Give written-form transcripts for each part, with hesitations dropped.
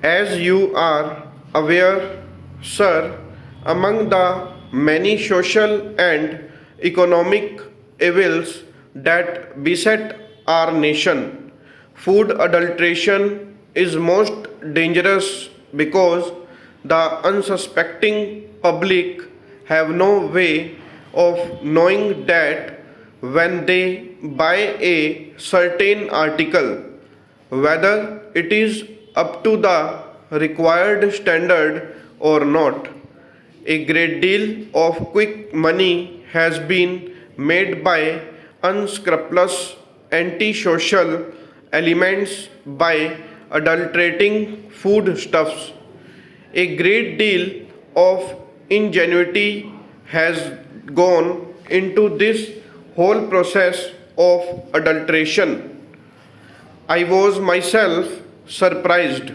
As you are aware, sir, among the many social and economic evils that beset our nation, food adulteration is most dangerous because the unsuspecting public have no way of knowing that when they buy a certain article, whether it is up to the required standard or not. A great deal of quick money has been made by unscrupulous antisocial elements by adulterating foodstuffs. A great deal of ingenuity has gone into this whole process of adulteration. I was myself surprised,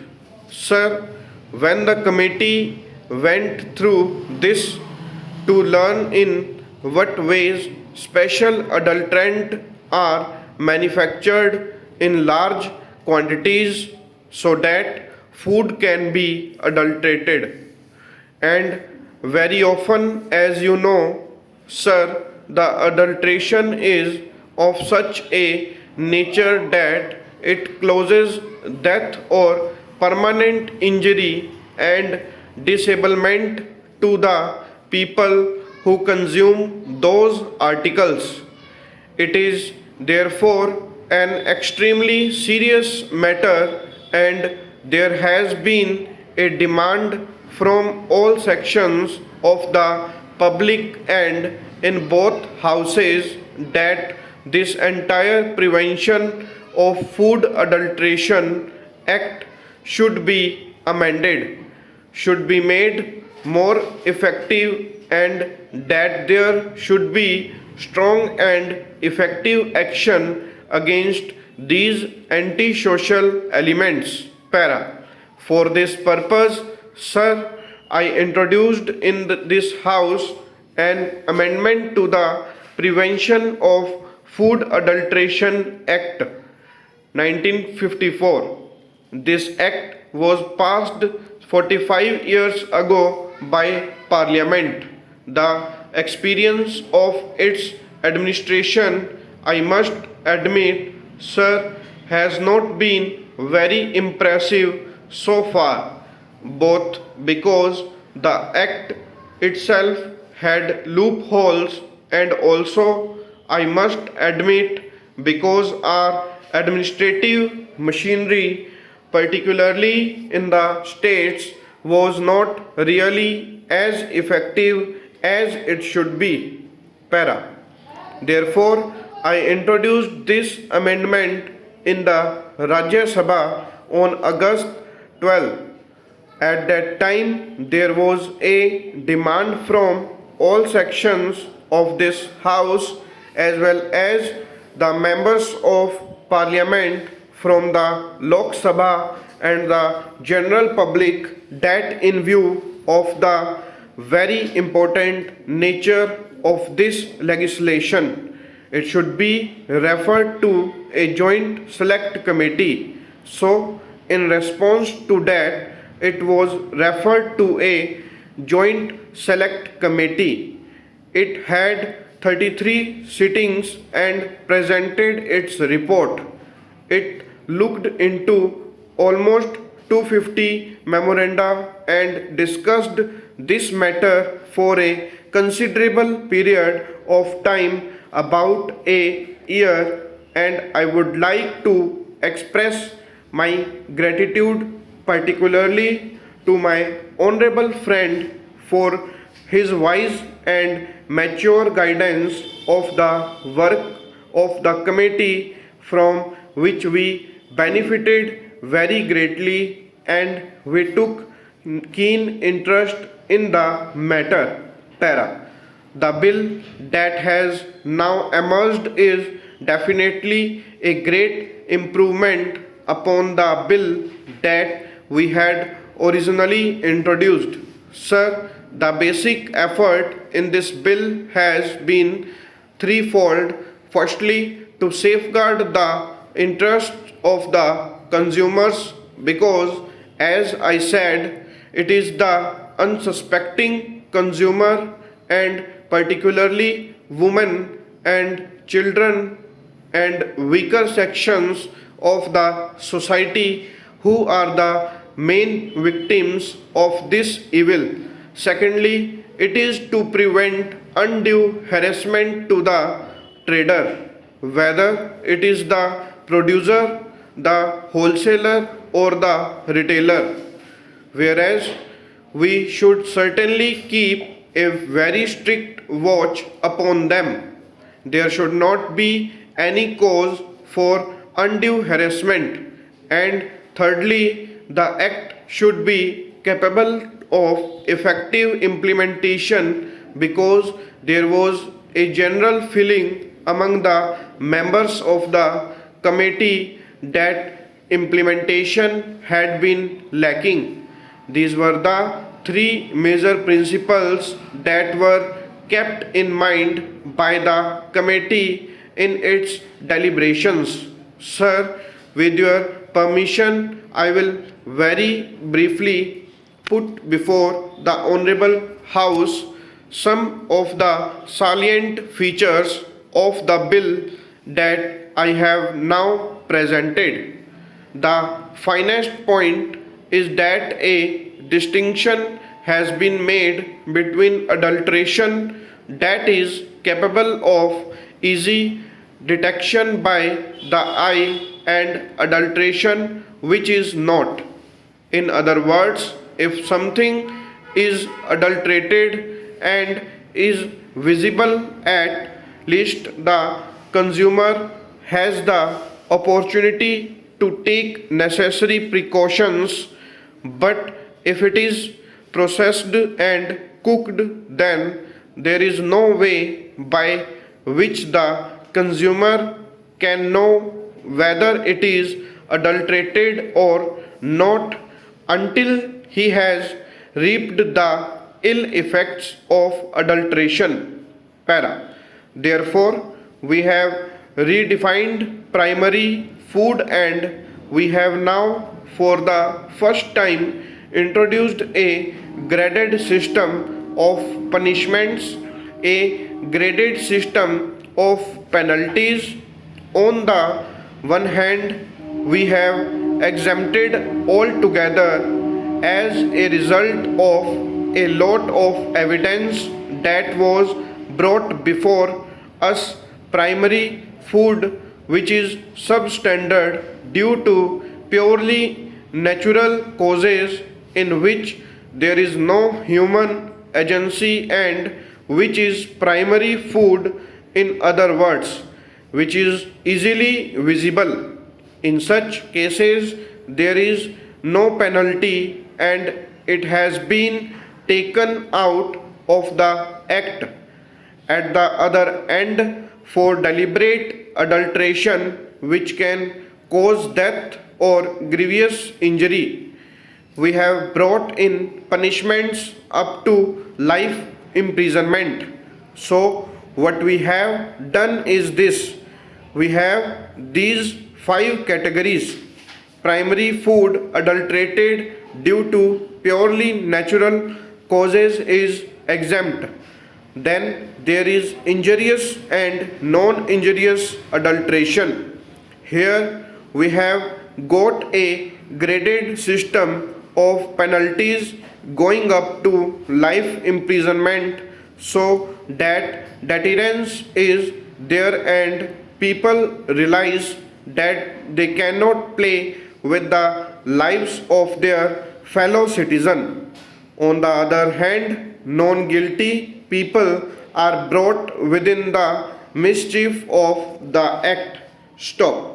sir, when the committee went through this to learn in what ways special adulterants are manufactured in large quantities so that food can be adulterated. And very often, as you know, sir, the adulteration is of such a nature that it causes death or permanent injury and disablement to the people who consume those articles. It is therefore an extremely serious matter, and there has been a demand from all sections of the public and in both houses that this entire Prevention of Food Adulteration Act should be amended, should be made more effective, and that there should be strong and effective action against these antisocial elements. Para. For this purpose, sir, I introduced in this House an amendment to the Prevention of Food Adulteration Act 1954. This act was passed 45 years ago by Parliament. The experience of its administration, I must admit, sir, has not been very impressive so far, both because the act itself had loopholes and also, I must admit, because our administrative machinery, particularly in the states, was not really as effective as it should be. Para. Therefore, I introduced this amendment in the Rajya Sabha on August 12. At that time, there was a demand from all sections of this House as well as the members of Parliament from the Lok Sabha and the general public that in view of the very important nature of this legislation, it should be referred to a joint select committee. So, in response to that, it was referred to a joint select committee. It had 33 sittings and presented its report. It looked into almost 250 memoranda and discussed this matter for a considerable period of time, about a year, and I would like to express my gratitude particularly to my honorable friend for his wise and mature guidance of the work of the committee, from which we benefited very greatly and we took keen interest in the matter. Para. The bill that has now emerged is definitely a great improvement upon the bill that we had originally introduced. Sir, the basic effort in this bill has been threefold. Firstly, to safeguard the interests of the consumers, because As I said, it is the unsuspecting consumer and particularly women and children and weaker sections of the society who are the main victims of this evil. Secondly, it is to prevent undue harassment to the trader, whether it is the producer, the wholesaler, or the retailer. Whereas we should certainly keep a very strict watch upon them. There should not be any cause for undue harassment. And thirdly, the act should be capable of effective implementation because there was a general feeling among the members of the committee that implementation had been lacking. These were the three major principles that were kept in mind by the committee in its deliberations. Sir, with your permission, I will very briefly put before the Honorable House some of the salient features of the bill that I have now presented. The finest point is that a distinction has been made between adulteration that is capable of easy detection by the eye and adulteration which is not. In other words, if something is adulterated and is visible, at least the consumer has the opportunity to take necessary precautions. But if it is processed and cooked, then there is no way by which the consumer can know whether it is adulterated or not until he has reaped the ill effects of adulteration. Para. Therefore, we have redefined primary food and we have now for the first time introduced a graded system of punishments, a graded system of penalties. On the one hand, we have exempted altogether as a result of a lot of evidence that was brought before us primary food which is substandard due to purely natural causes in which there is no human agency and which is primary food, in other words, which is easily visible. In such cases, there is no penalty and it has been taken out of the act. At the other end, for deliberate adulteration which can cause death or grievous injury, we have brought in punishments up to life imprisonment. So, what we have done is this: we have these five categories. Primary food adulterated due to purely natural causes is exempt. Then there is injurious and non-injurious adulteration. Here we have got a graded system of penalties going up to life imprisonment so that deterrence is there and people realize that they cannot play with the lives of their fellow citizen. On the other hand, non-guilty people are brought within the mischief of the act. Stop.